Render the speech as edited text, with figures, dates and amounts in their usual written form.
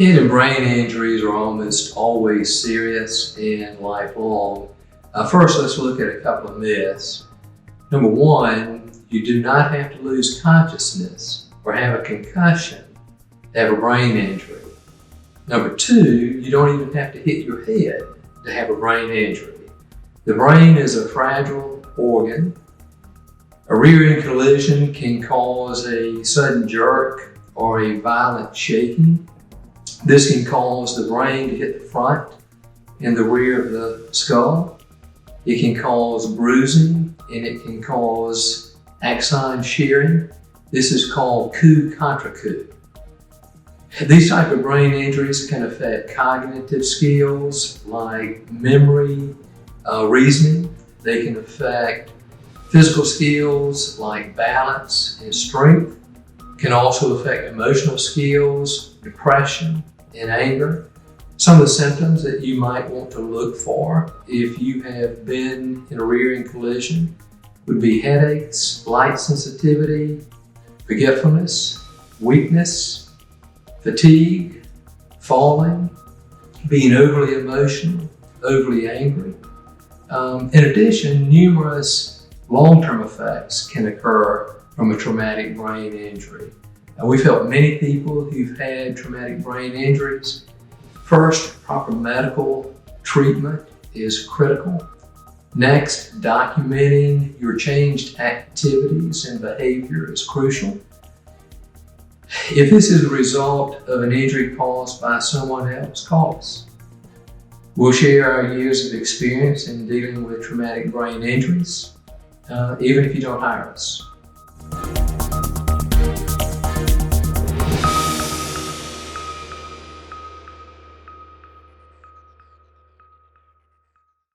Head and brain injuries are almost always serious and lifelong. First, let's look at a couple of myths. Number one, you do not have to lose consciousness or have a concussion to have a brain injury. Number two, you don't even have to hit your head to have a brain injury. The brain is a fragile organ. A rear-end collision can cause a sudden jerk or a violent shaking. This can cause the brain to hit the front and the rear of the skull. It can cause bruising, and it can cause axon shearing. This is called coup contrecoup. These type of brain injuries can affect cognitive skills like memory, reasoning. They can affect physical skills like balance and strength. Can also affect emotional skills, depression, and anger. Some of the symptoms that you might want to look for if you have been in a rear-end collision would be headaches, light sensitivity, forgetfulness, weakness, fatigue, falling, being overly emotional, overly angry. In addition, numerous long-term effects can occur from a traumatic brain injury. We've helped many people who've had traumatic brain injuries. First, proper medical treatment is critical. Next, documenting your changed activities and behavior is crucial. If this is a result of an injury caused by someone else, call us. We'll share our years of experience in dealing with traumatic brain injuries, even if you don't hire us.